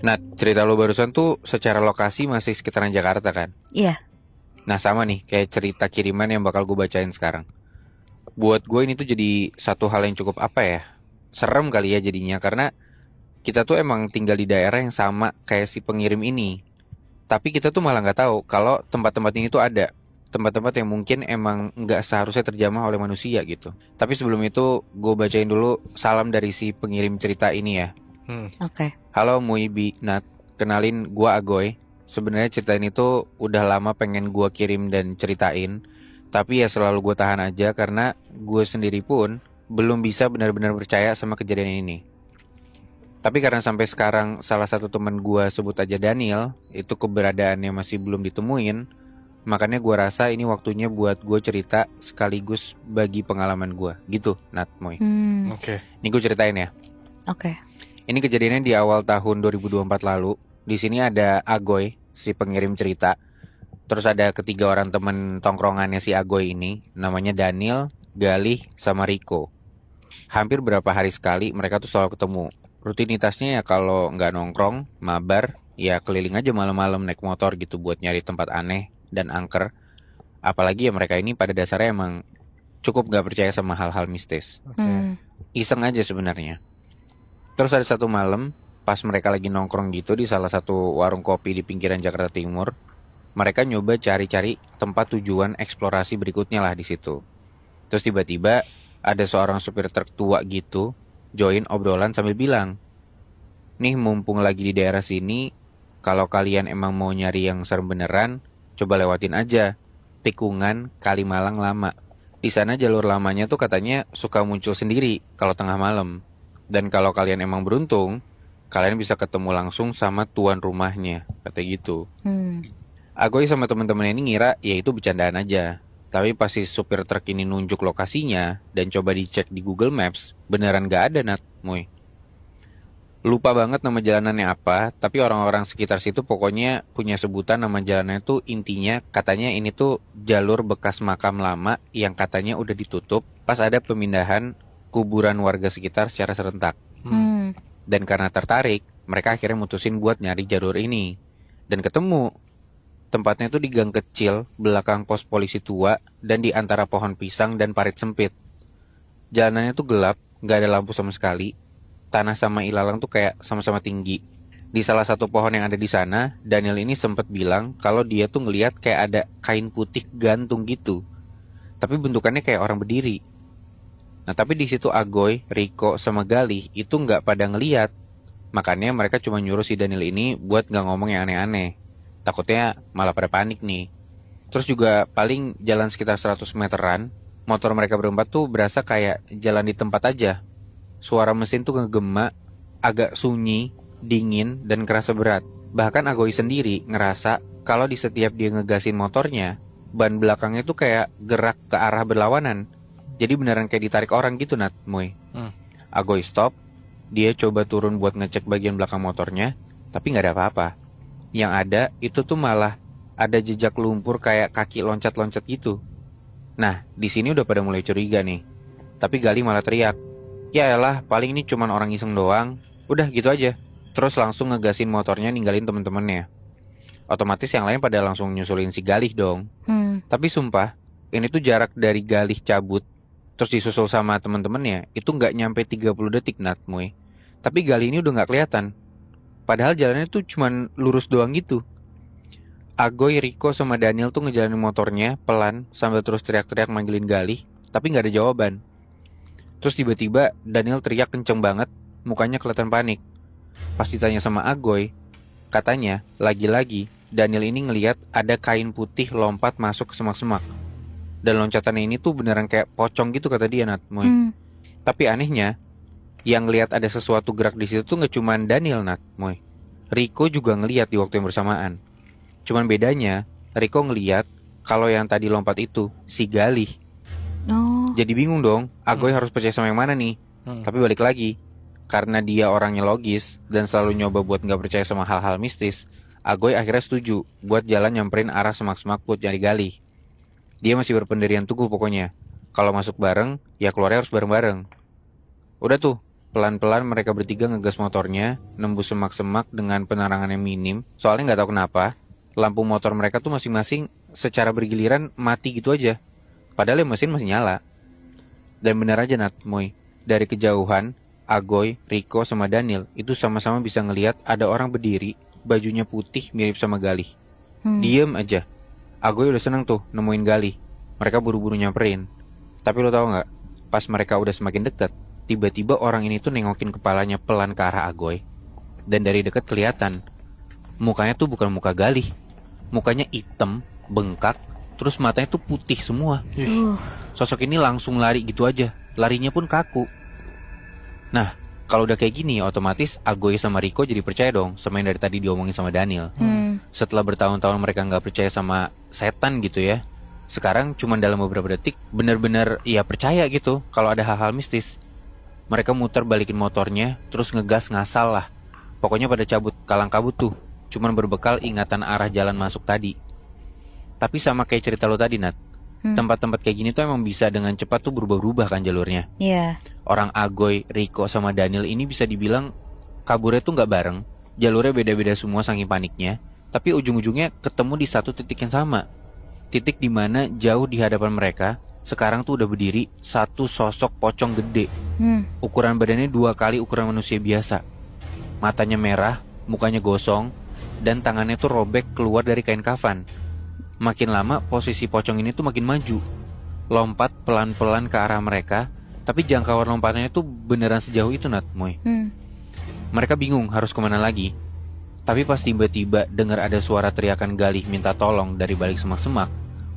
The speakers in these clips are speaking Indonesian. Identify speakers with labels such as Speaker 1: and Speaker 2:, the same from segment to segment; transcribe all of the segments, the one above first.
Speaker 1: Nah, cerita lo barusan tuh secara lokasi masih sekitaran Jakarta kan?
Speaker 2: Iya.
Speaker 1: Nah, sama nih kayak cerita kiriman yang bakal gue bacain sekarang. Buat gue ini tuh jadi satu hal yang cukup apa ya? Serem kali ya jadinya karena kita tuh emang tinggal di daerah yang sama kayak si pengirim ini. Tapi kita tuh malah nggak tahu kalau tempat-tempat ini tuh ada. Tempat-tempat yang mungkin emang nggak seharusnya terjamah oleh manusia gitu. Tapi sebelum itu gue bacain dulu salam dari si pengirim cerita ini ya.
Speaker 2: Oke.
Speaker 1: Halo Muibi, Nat, kenalin gua Agoy. Sebenarnya cerita ini tuh udah lama pengen gua kirim dan ceritain, tapi ya selalu gua tahan aja karena gue sendiri pun belum bisa benar-benar percaya sama kejadian ini. Tapi karena sampai sekarang salah satu teman gua sebut aja Daniel, itu keberadaannya masih belum ditemuin, makanya gua rasa ini waktunya buat gue cerita sekaligus bagi pengalaman gua. Gitu, Nat, Moy.
Speaker 3: Oke.
Speaker 1: Ini gue ceritain ya.
Speaker 2: Oke.
Speaker 1: Ini kejadiannya di awal tahun 2024 lalu. Di sini ada Agoy, si pengirim cerita. Terus ada ketiga orang temen tongkrongannya si Agoy ini. Namanya Daniel, Galih, sama Rico. Hampir berapa hari sekali mereka tuh selalu ketemu. Rutinitasnya ya kalau nggak nongkrong, mabar, ya keliling aja malam-malam naik motor gitu buat nyari tempat aneh dan angker. Apalagi ya mereka ini pada dasarnya emang cukup nggak percaya sama hal-hal mistis. Iseng aja sebenarnya. Terus ada satu malam, pas mereka lagi nongkrong gitu di salah satu warung kopi di pinggiran Jakarta Timur, mereka nyoba cari-cari tempat tujuan eksplorasi berikutnya lah di situ. Terus tiba-tiba ada seorang supir truk tua gitu, join obrolan sambil bilang, nih mumpung lagi di daerah sini, kalau kalian emang mau nyari yang serem beneran, coba lewatin aja. Tikungan Kalimalang Lama. Di sana jalur lamanya tuh katanya suka muncul sendiri kalau tengah malam. Dan kalau kalian emang beruntung, kalian bisa ketemu langsung sama tuan rumahnya, katanya gitu. Agoy sama teman-teman ini ngira ya itu bercandaan aja. Tapi pas si supir truk ini nunjuk lokasinya dan coba dicek di Google Maps, beneran gak ada, Nat, Moy. Lupa banget nama jalanannya apa, tapi orang-orang sekitar situ pokoknya punya sebutan nama jalannya tuh intinya katanya ini tuh jalur bekas makam lama yang katanya udah ditutup pas ada pemindahan kuburan warga sekitar secara serentak. Dan karena tertarik, mereka akhirnya mutusin buat nyari jalur ini. Dan ketemu, tempatnya tuh di gang kecil belakang pos polisi tua dan di antara pohon pisang dan parit sempit. Jalanannya tuh gelap, gak ada lampu sama sekali. Tanah sama ilalang tuh kayak sama-sama tinggi. Di salah satu pohon yang ada di sana, Daniel ini sempat bilang kalau dia tuh ngelihat kayak ada kain putih gantung gitu. Tapi bentukannya kayak orang berdiri. Nah tapi di situ Agoy, Rico, sama Galih itu nggak pada ngeliat. Makanya mereka cuma nyuruh si Daniel ini buat nggak ngomong yang aneh-aneh. Takutnya malah pada panik nih. Terus juga paling jalan sekitar 100 meteran, motor mereka berempat tuh berasa kayak jalan di tempat aja. Suara mesin tuh ngegema, agak sunyi, dingin, dan kerasa berat. Bahkan Agoy sendiri ngerasa kalau di setiap dia ngegasin motornya, ban belakangnya tuh kayak gerak ke arah berlawanan. Jadi beneran kayak ditarik orang gitu, Nat, Moy. Agoy stop, dia coba turun buat ngecek bagian belakang motornya, tapi nggak ada apa-apa. Yang ada itu tuh malah ada jejak lumpur kayak kaki loncat-loncat gitu. Nah, di sini udah pada mulai curiga nih. Tapi Gali malah teriak, ya elah, paling ini cuman orang iseng doang. Udah gitu aja. Terus langsung ngegasin motornya ninggalin temen-temennya. Otomatis yang lain pada langsung nyusulin si Galih dong. Tapi sumpah, ini tuh jarak dari Galih cabut terus disusul sama temen-temennya itu nggak nyampe 30 detik, Nat, Moy. Tapi Galih ini udah nggak kelihatan. Padahal jalannya tuh cuman lurus doang gitu. Agoy, Rico, sama Daniel tuh ngejalanin motornya pelan sambil terus teriak-teriak manggilin Galih, tapi nggak ada jawaban. Terus tiba-tiba Daniel teriak kenceng banget, mukanya kelihatan panik. Pas ditanya sama Agoy, katanya lagi-lagi Daniel ini ngelihat ada kain putih lompat masuk ke semak-semak. Dan loncatannya ini tuh beneran kayak pocong gitu kata dia, Nat, Moy. Tapi anehnya, yang ngelihat ada sesuatu gerak di situ tuh nggak cuman Daniel, Nat, Moy. Rico juga ngelihat di waktu yang bersamaan. Cuman bedanya, Rico ngelihat kalau yang tadi lompat itu si Galih. Jadi bingung dong, Agoy harus percaya sama yang mana nih? Tapi balik lagi, karena dia orangnya logis dan selalu nyoba buat nggak percaya sama hal-hal mistis, Agoy akhirnya setuju buat jalan nyamperin arah semak-semak buat nyari Galih. Dia masih berpendirian teguh pokoknya. Kalau masuk bareng, ya keluarnya harus bareng-bareng. Udah tuh, Pelan-pelan mereka bertiga ngegas motornya, nembus semak-semak dengan penerangan yang minim. Soalnya nggak tahu kenapa, lampu motor mereka tuh masing-masing secara bergiliran mati gitu aja. Padahal ya mesin masih nyala. Dan bener aja Nat, Moy. Dari kejauhan, Agoy, Rico, sama Daniel itu sama-sama bisa ngelihat ada orang berdiri, bajunya putih mirip sama Galih. Diem aja. Agoy udah seneng tuh nemuin Galih. Mereka buru-buru nyamperin. Tapi lo tau nggak? Pas mereka udah semakin dekat, tiba-tiba orang ini tuh nengokin kepalanya pelan ke arah Agoy. Dan dari dekat kelihatan, mukanya tuh bukan muka Galih. Mukanya hitam, bengkak, terus matanya tuh putih semua. Sosok ini langsung lari gitu aja. Larinya pun kaku. Nah, kalau udah kayak gini, otomatis Agoy sama Rico jadi percaya dong sama yang dari tadi diomongin sama Daniel. Setelah bertahun-tahun mereka nggak percaya sama setan gitu ya, sekarang cuma dalam beberapa detik bener-bener ya percaya gitu kalau ada hal-hal mistis. Mereka muter balikin motornya, terus ngegas ngasal lah. Pokoknya pada cabut kalang kabut tuh, cuman berbekal ingatan arah jalan masuk tadi. Tapi sama kayak cerita lo tadi Nat, tempat-tempat kayak gini tuh emang bisa dengan cepat tuh berubah-ubah kan jalurnya. Orang Agoy, Rico, sama Daniel ini bisa dibilang kaburnya tuh nggak bareng, jalurnya beda-beda semua saking paniknya. Tapi ujung-ujungnya ketemu di satu titik yang sama. Titik dimana jauh di hadapan mereka sekarang tuh udah berdiri satu sosok pocong gede. Ukuran badannya 2 kali ukuran manusia biasa. Matanya merah, mukanya gosong, dan tangannya tuh robek keluar dari kain kafan. Makin lama posisi pocong ini tuh makin maju, lompat pelan-pelan ke arah mereka. Tapi jangkauan lompatannya tuh beneran sejauh itu Nat, Moy. Mereka bingung harus kemana lagi. Tapi pas tiba-tiba dengar ada suara teriakan Galih minta tolong dari balik semak-semak,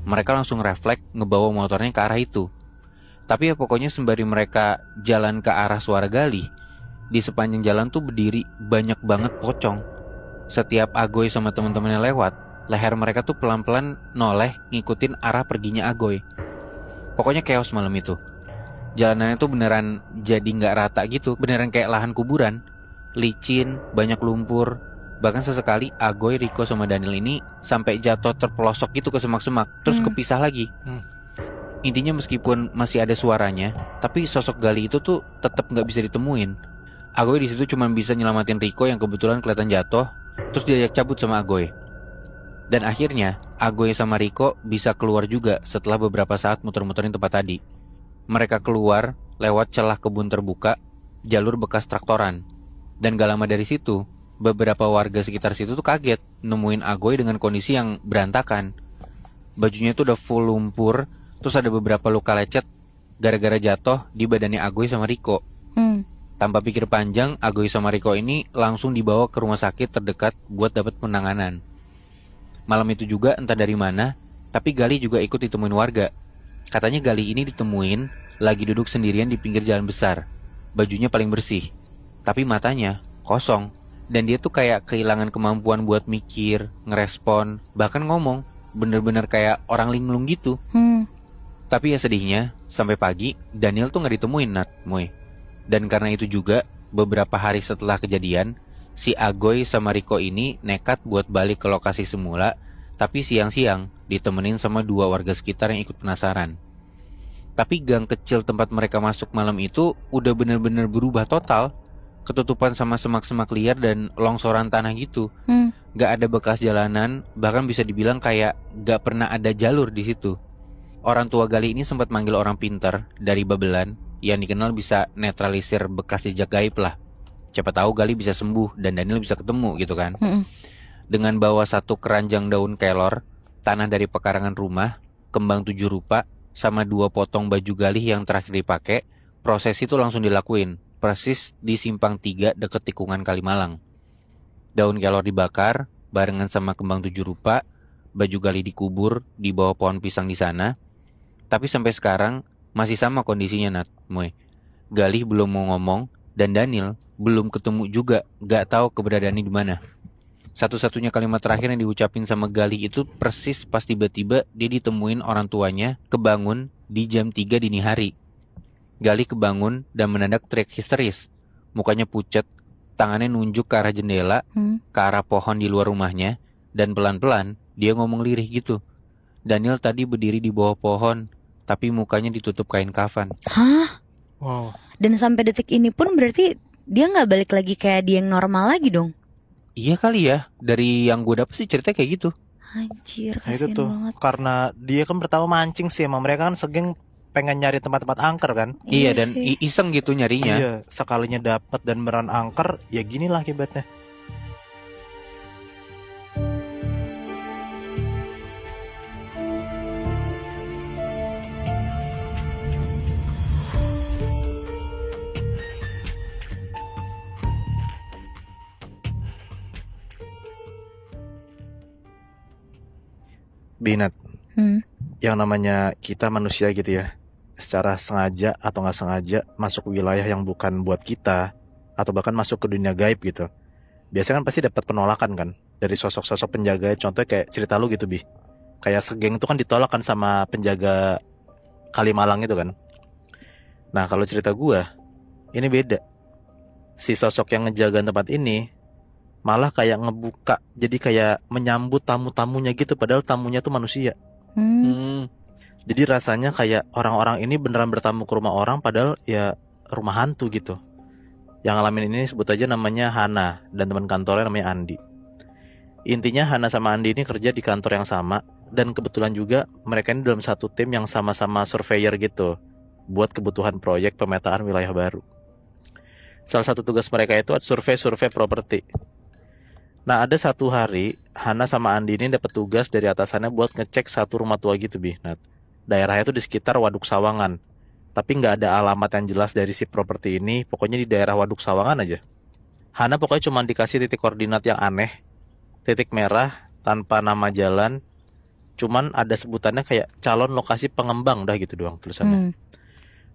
Speaker 1: mereka langsung refleks ngebawa motornya ke arah itu. Tapi ya pokoknya sembari mereka jalan ke arah suara Galih, di sepanjang jalan tuh berdiri banyak banget pocong. Setiap Agoy sama teman-temannya lewat, leher mereka tuh pelan-pelan noleh ngikutin arah perginya Agoy. Pokoknya chaos malam itu. Jalanannya tuh beneran jadi nggak rata gitu, beneran kayak lahan kuburan, licin, banyak lumpur. Bahkan sesekali Agoy, Rico, sama Daniel ini sampai jatuh terpelosok gitu ke semak-semak, terus kepisah lagi. Intinya meskipun masih ada suaranya, tapi sosok Galih itu tuh tetap nggak bisa ditemuin. Agoy di situ cuma bisa nyelamatin Rico yang kebetulan kelihatan jatuh, terus diajak cabut sama Agoy. Dan akhirnya Agoy sama Rico bisa keluar juga setelah beberapa saat muter-muterin tempat tadi. Mereka keluar lewat celah kebun terbuka, jalur bekas traktoran. Dan gak lama dari situ, beberapa warga sekitar situ tuh kaget nemuin Agoy dengan kondisi yang berantakan. Bajunya tuh udah full lumpur, terus ada beberapa luka lecet gara-gara jatuh di badannya Agoy sama Rico. Tanpa pikir panjang, Agoy sama Rico ini langsung dibawa ke rumah sakit terdekat buat dapat penanganan. Malam itu juga entah dari mana, tapi Galih juga ikut ditemuin warga. Katanya Galih ini ditemuin lagi duduk sendirian di pinggir jalan besar. Bajunya paling bersih, tapi matanya kosong. Dan dia tuh kayak kehilangan kemampuan buat mikir, ngerespon, bahkan ngomong. Bener-bener kayak orang linglung gitu. Tapi ya sedihnya, sampai pagi Daniel tuh gak ditemuin Nat, Moy. Dan karena itu juga, beberapa hari setelah kejadian, si Agoy sama Rico ini nekat buat balik ke lokasi semula. Tapi siang-siang ditemenin sama 2 warga sekitar yang ikut penasaran. Tapi gang kecil tempat mereka masuk malam itu udah bener-bener berubah total. Ketutupan sama semak-semak liar dan longsoran tanah gitu. Gak ada bekas jalanan, bahkan bisa dibilang kayak gak pernah ada jalur di situ. Orang tua Galih ini sempat manggil orang pintar dari Babelan yang dikenal bisa netralisir bekas jejak gaib lah. Siapa tahu Galih bisa sembuh dan Daniel bisa ketemu gitu kan. Dengan bawa 1 keranjang daun kelor, tanah dari pekarangan rumah, kembang 7 rupa, sama 2 potong baju Galih yang terakhir dipakai, proses itu langsung dilakuin, persis di simpang 3 deket tikungan Kalimalang. Daun kelor dibakar, barengan sama kembang 7 rupa, baju Galih dikubur di bawah pohon pisang di sana. Tapi sampai sekarang masih sama kondisinya Nat, Moy. Galih belum mau ngomong dan Daniel belum ketemu juga, gak tahu keberadaannya di mana. Satu-satunya kalimat terakhir yang diucapin sama Galih itu persis pas tiba-tiba dia ditemuin orang tuanya kebangun di jam 3 dini hari. Galih kebangun dan mendadak teriak histeris. Mukanya pucat, tangannya nunjuk ke arah jendela, ke arah pohon di luar rumahnya, dan pelan-pelan dia ngomong lirih gitu. Daniel tadi berdiri di bawah pohon, tapi mukanya ditutup kain kafan.
Speaker 2: Hah? Wow.
Speaker 3: Dan sampai detik ini pun berarti dia nggak balik lagi kayak dia yang normal lagi dong.
Speaker 1: Iya kali ya, dari yang gue dapet sih ceritanya kayak gitu.
Speaker 3: Anjir,
Speaker 2: Nah itu
Speaker 3: kasihan
Speaker 2: tuh
Speaker 3: banget.
Speaker 2: karena dia kan pertama mancing sih, emang mereka kan segeng pengen nyari tempat-tempat angker kan.
Speaker 1: Iya,
Speaker 3: Iya
Speaker 1: dan
Speaker 3: sih.
Speaker 1: iseng gitu nyarinya.
Speaker 2: Iya, sekalinya dapat dan beran angker, ya ginilah akibatnya. Binat,
Speaker 3: Hmm.
Speaker 2: yang namanya kita manusia gitu ya, secara sengaja atau nggak sengaja masuk wilayah yang bukan buat kita, atau bahkan masuk ke dunia gaib gitu. Biasanya kan pasti dapat penolakan kan dari sosok-sosok penjaga. Contohnya kayak cerita lu gitu, Bi. Kayak segeng itu kan ditolak kan sama penjaga Kalimalang itu kan. Nah, kalau cerita gua, ini beda. Si sosok yang ngejaga tempat ini malah kayak ngebuka, jadi kayak menyambut tamu-tamunya gitu, padahal tamunya tuh manusia.
Speaker 3: Hmm.
Speaker 1: Hmm,
Speaker 2: Jadi rasanya kayak orang-orang ini beneran bertamu ke rumah orang, padahal ya rumah hantu gitu. Yang ngalamin ini sebut aja namanya Hana, dan teman kantornya namanya Andi. Intinya Hana sama Andi ini kerja di kantor yang sama, dan kebetulan juga mereka ini dalam satu tim yang sama-sama surveyor gitu, buat kebutuhan proyek pemetaan wilayah baru. Salah satu tugas mereka itu survei-survei properti. Nah, ada satu hari Hana sama Andi ini dapat tugas dari atasannya buat ngecek satu rumah tua gitu, Bi. Nah, daerahnya itu di sekitar Waduk Sawangan. Tapi nggak ada alamat yang jelas dari si properti ini, pokoknya di daerah Waduk Sawangan aja. Hana pokoknya cuma dikasih titik koordinat yang aneh, titik merah, tanpa nama jalan, cuman ada sebutannya kayak calon lokasi pengembang, dah gitu doang tulisannya.
Speaker 3: Hmm.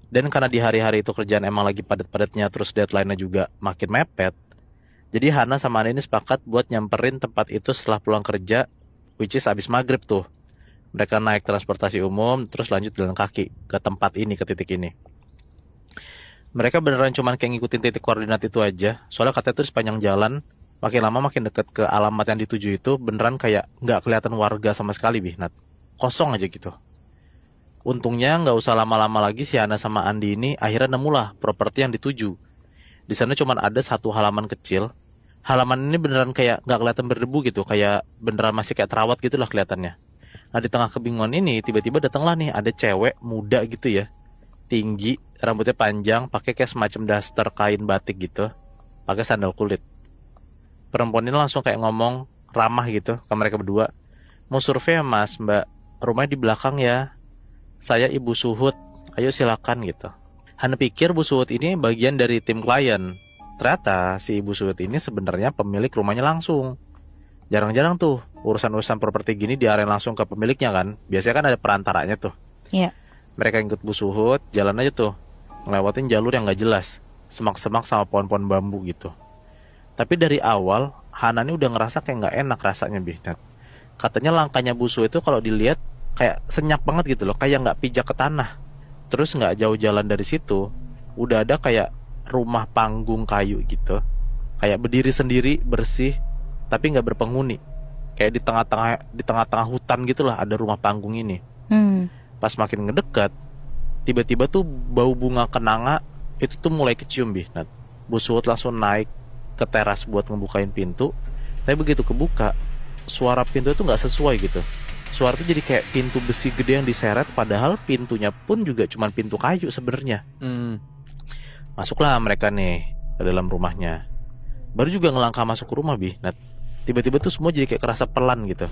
Speaker 2: Dan karena di hari-hari itu kerjaan emang lagi padat-padatnya, terus deadline-nya juga makin mepet, jadi Hana sama Andi ini sepakat buat nyamperin tempat itu setelah pulang kerja, which is abis maghrib tuh. Mereka naik transportasi umum, terus lanjut jalan kaki ke tempat ini, ke titik ini. Mereka beneran cuman kayak ngikutin titik koordinat itu aja, soalnya katanya tuh sepanjang jalan, makin lama makin deket ke alamat yang dituju itu, beneran kayak nggak kelihatan warga sama sekali, Bihnat. Kosong aja gitu. Untungnya nggak usah lama-lama lagi si Hana sama Andi ini akhirnya nemulah properti yang dituju. Di sana cuman ada satu halaman kecil. Halaman ini beneran kayak nggak kelihatan berdebu gitu, kayak beneran masih kayak terawat gitulah kelihatannya. Nah, di tengah kebingungan ini tiba-tiba datanglah nih ada cewek muda gitu ya, tinggi, rambutnya panjang, pakai kayak semacam daster kain batik gitu, pakai sandal kulit. Perempuan ini langsung kayak ngomong ramah gitu ke mereka berdua. Mau survei ya mas, mbak, rumahnya di belakang ya. Saya Ibu Suhut, ayo silakan gitu. Hana pikir Bu Suhut ini bagian dari tim klien. Ternyata si Ibu Suhut ini sebenarnya pemilik rumahnya langsung. Jarang-jarang tuh urusan-urusan properti gini diarahin langsung ke pemiliknya kan. Biasanya kan ada perantaranya tuh.
Speaker 3: Iya.
Speaker 2: Mereka ikut Bu Suhut, jalan aja tuh. Ngelewatin jalur yang gak jelas. Semak-semak sama pohon-pohon bambu gitu. Tapi dari awal, Hana ini udah ngerasa kayak gak enak rasanya, Bihnat. Katanya langkahnya Bu Suhut itu kalau dilihat kayak senyap banget gitu loh. Kayak gak pijak ke tanah. Terus nggak jauh jalan dari situ, udah ada kayak rumah panggung kayu gitu, kayak berdiri sendiri bersih, tapi nggak berpenghuni. Kayak di tengah-tengah hutan gitulah ada rumah panggung ini.
Speaker 3: Hmm.
Speaker 2: Pas makin ngedekat, tiba-tiba tuh bau bunga kenanga itu tuh mulai kecium, Bi. Nah, Bu Suhut langsung naik ke teras buat ngebukain pintu. Tapi begitu kebuka, suara pintu itu nggak sesuai gitu. Suara itu jadi kayak pintu besi gede yang diseret, padahal pintunya pun juga cuma pintu kayu sebenarnya.
Speaker 1: hmm.
Speaker 2: Masuklah mereka nih ke dalam rumahnya. Baru juga ngelangkah masuk ke rumah, Bi. Nah, tiba-tiba tuh semua jadi kayak kerasa pelan gitu.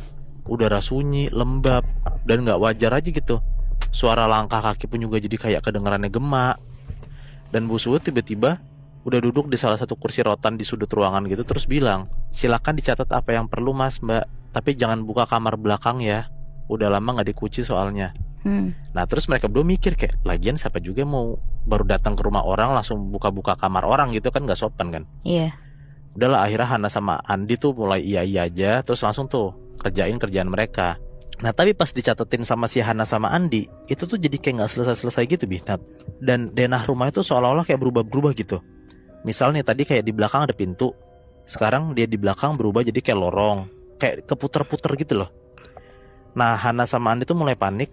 Speaker 2: Udara sunyi, lembab, dan nggak wajar aja gitu. Suara langkah kaki pun juga jadi kayak kedengarannya gema. Dan Bu Suhut tiba-tiba udah duduk di salah satu kursi rotan di sudut ruangan gitu, terus bilang, silakan dicatat apa yang perlu mas mbak, tapi jangan buka kamar belakang ya, udah lama nggak dikunci soalnya.
Speaker 3: Hmm.
Speaker 2: Nah terus mereka berdua mikir kayak, lagian siapa juga mau baru datang ke rumah orang langsung buka-buka kamar orang gitu kan, nggak sopan kan.
Speaker 3: Iya.
Speaker 2: Udahlah, akhirnya Hana sama Andi tuh mulai iya-iya aja, terus langsung tuh kerjain kerjaan mereka. Nah tapi pas dicatetin sama si Hana sama Andi, itu tuh jadi kayak nggak selesai-selesai gitu, Bihnat. Dan denah rumah itu seolah-olah kayak berubah-berubah gitu. Misalnya tadi kayak di belakang ada pintu, sekarang dia di belakang berubah jadi kayak lorong, kayak keputar-putar gitu loh. Nah Hana sama Andi tuh mulai panik.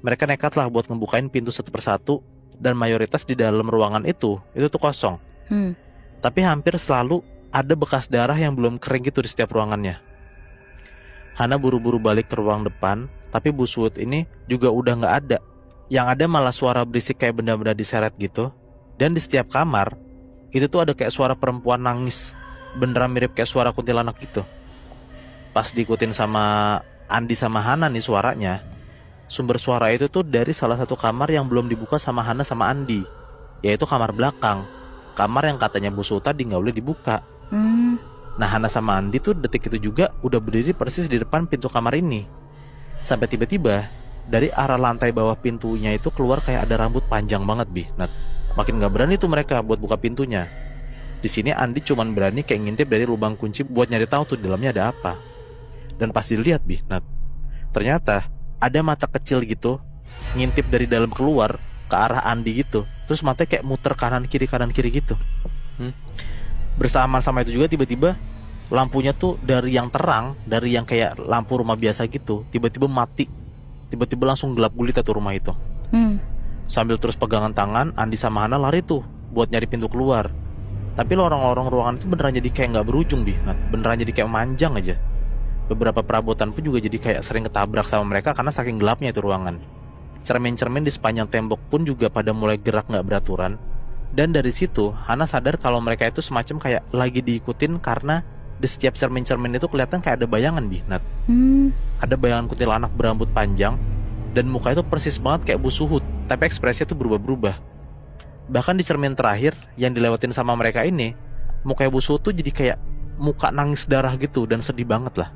Speaker 2: Mereka nekat lah buat ngebukain pintu satu persatu, Dan mayoritas di dalam ruangan itu tuh kosong.
Speaker 3: Hmm.
Speaker 2: Tapi hampir selalu ada bekas darah yang belum kering gitu di setiap ruangannya. Hana buru-buru balik ke ruang depan, tapi Bu Suud ini juga udah gak ada. Yang ada malah suara berisik kayak benda-benda diseret gitu. Dan di setiap kamar itu tuh ada kayak suara perempuan nangis, beneran mirip kayak suara kuntilanak gitu. Pas diikutin sama Andi sama Hana nih suaranya, sumber suara itu tuh dari salah satu kamar yang belum dibuka sama Hana sama Andi, yaitu kamar belakang. Kamar yang katanya Bu Suud tadi gak boleh dibuka. Nah Hana sama Andi tuh detik itu juga udah berdiri persis di depan pintu kamar ini. Sampai tiba-tiba dari arah lantai bawah pintunya itu keluar kayak ada rambut panjang banget Bi. Nah, makin gak berani tuh mereka buat buka pintunya. Di sini Andi cuman berani kayak ngintip dari lubang kunci buat nyari tahu tuh di dalamnya ada apa. Dan pas dilihat Bi, nah ternyata ada mata kecil gitu ngintip dari dalam keluar ke arah Andi gitu. Terus matanya kayak muter kanan kiri gitu. Bersamaan sama itu juga tiba-tiba lampunya tuh dari yang terang, dari yang kayak lampu rumah biasa gitu, tiba-tiba mati. Tiba-tiba langsung gelap gulita tuh rumah itu. Sambil terus pegangan tangan, Andi sama Hana lari tuh buat nyari pintu keluar. Tapi lorong-lorong ruangan itu beneran jadi kayak gak berujung Bi. Nah, beneran jadi kayak manjang aja. Beberapa perabotan pun juga jadi kayak sering ketabrak sama mereka karena saking gelapnya itu ruangan. Cermin-cermin di sepanjang tembok pun juga pada mulai gerak gak beraturan. Dan dari situ Hana sadar kalau mereka itu semacam kayak lagi diikutin karena di setiap cermin-cermin itu kelihatan kayak ada bayangan Bi. Nat. Ada bayangan kuntilanak berambut panjang dan muka itu persis banget kayak Bu Suud, tapi ekspresinya tuh berubah-berubah. Bahkan di cermin terakhir yang dilewatin sama mereka ini, muka Bu Suud tuh jadi kayak muka nangis darah gitu dan sedih banget lah.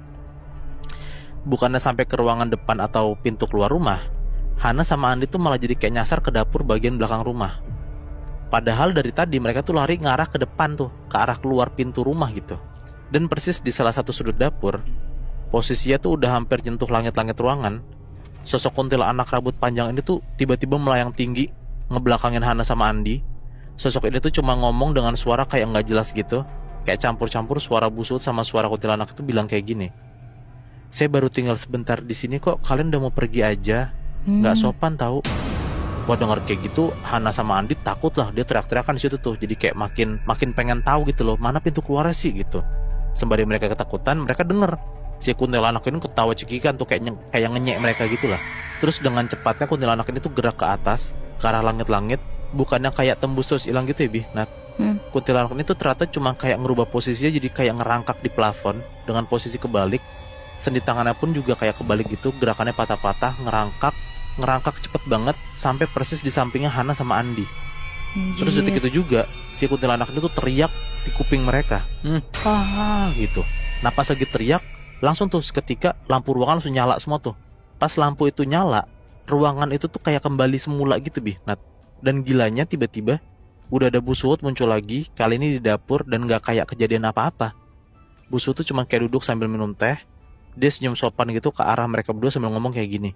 Speaker 2: Bukannya sampai ke ruangan depan atau pintu keluar rumah, Hana sama Andi tuh malah jadi kayak nyasar ke dapur bagian belakang rumah. Padahal dari tadi mereka tuh lari ngarah ke depan tuh, ke arah keluar pintu rumah gitu. Dan persis di salah satu sudut dapur, posisinya tuh udah hampir nyentuh langit-langit ruangan. Sosok kuntilanak rambut panjang ini tuh tiba-tiba melayang tinggi, ngebelakangin Hana sama Andi. Sosok ini tuh cuma ngomong dengan suara kayak nggak jelas gitu, kayak campur-campur suara Bu Suud sama suara kuntilanak itu bilang kayak gini. Saya baru tinggal sebentar di sini kok, kalian udah mau pergi aja? Nggak sopan tahu. Wah denger kayak gitu, Hana sama Andi takut lah, dia teriak-teriakan di situ tuh, jadi kayak makin pengen tahu gitu loh, mana pintu keluarnya sih gitu. Sembari mereka ketakutan, mereka denger si kuntilanak ini ketawa cekikan tuh kayak ngenyek mereka gitulah. Terus dengan cepatnya kuntilanak ini tuh gerak ke atas, ke arah langit-langit, bukannya kayak tembus terus hilang gitu ya Bi. Nah, kuntilanak ini tuh ternyata cuma kayak ngerubah posisinya jadi kayak ngerangkak di plafon dengan posisi kebalik. Sendi tangannya pun juga kayak kebalik gitu, gerakannya patah-patah, ngerangkak cepet banget sampai persis di sampingnya Hana sama Andi. Terus detik itu juga si kuntilanak itu tuh teriak di kuping mereka, gitu. Nah pas lagi teriak, langsung tuh seketika lampu ruangan langsung nyala semua tuh. Pas lampu itu nyala, ruangan itu tuh kayak kembali semula gitu Bi. Nah, dan gilanya tiba-tiba udah ada Bu Suud muncul lagi, kali ini di dapur dan gak kayak kejadian apa-apa. Bu Suud tuh cuma kayak duduk sambil minum teh. Dia senyum sopan gitu ke arah mereka berdua sambil ngomong kayak gini.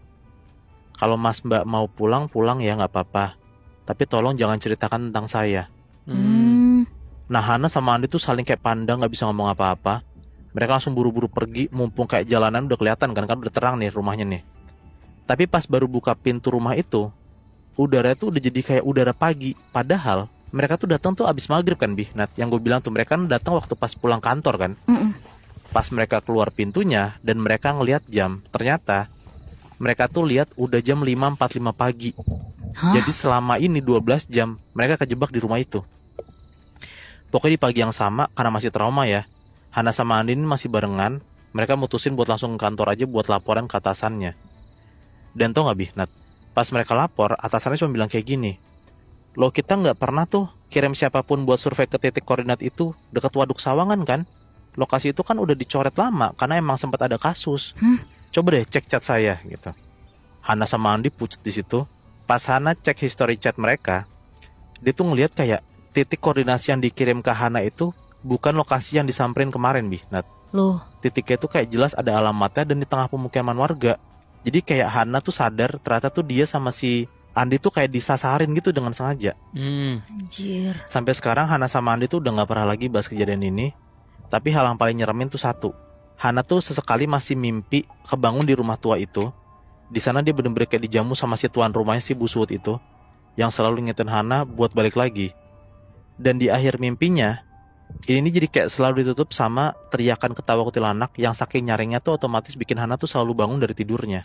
Speaker 2: Kalau Mas Mbak mau pulang ya gak apa-apa, tapi tolong jangan ceritakan tentang saya. Nah Hana sama Andi tuh saling kayak pandang, gak bisa ngomong apa-apa. Mereka langsung buru-buru pergi, mumpung kayak jalanan udah kelihatan kan udah terang nih rumahnya nih. Tapi pas baru buka pintu rumah itu, udara tuh udah jadi kayak udara pagi. Padahal mereka tuh datang tuh abis maghrib kan Bi. Nah yang gue bilang tuh mereka kan datang waktu pas pulang kantor kan. Pas mereka keluar pintunya dan mereka ngelihat jam, ternyata mereka tuh lihat udah jam 5.45 pagi. Jadi selama ini 12 jam mereka kejebak di rumah itu. Pokoknya di pagi yang sama, karena masih trauma ya, Hana sama Andi ini masih barengan. Mereka mutusin buat langsung ke kantor aja buat laporan ke atasannya. Dan tau gak Bi, Nat, pas mereka lapor, atasannya cuma bilang kayak gini. Loh kita gak pernah tuh kirim siapapun buat survei ke titik koordinat itu dekat Waduk Sawangan kan? Lokasi itu kan udah dicoret lama karena emang sempat ada kasus. Coba deh cek chat saya gitu. Hana sama Andi pucat di situ. Pas Hana cek history chat mereka, dia tuh ngeliat kayak titik koordinasi yang dikirim ke Hana itu bukan lokasi yang disamperin kemarin Bi. Nat.
Speaker 3: Loh.
Speaker 2: Titiknya tuh kayak jelas ada alamatnya dan di tengah pemukiman warga. Jadi kayak Hana tuh sadar ternyata tuh dia sama si Andi tuh kayak disasarin gitu dengan sengaja.
Speaker 3: Anjir.
Speaker 2: Sampai sekarang Hana sama Andi tuh udah gak pernah lagi bahas kejadian ini. Tapi hal yang paling nyeremin tuh satu. Hana tuh sesekali masih mimpi kebangun di rumah tua itu. Di sana dia bener-bener kayak dijamu sama si tuan rumahnya si Bu Suud itu. yang selalu ngingetin Hana buat balik lagi. Dan di akhir mimpinya, ini jadi kayak selalu ditutup sama teriakan ketawa kuntilanak yang saking nyaringnya tuh otomatis bikin Hana tuh selalu bangun dari tidurnya.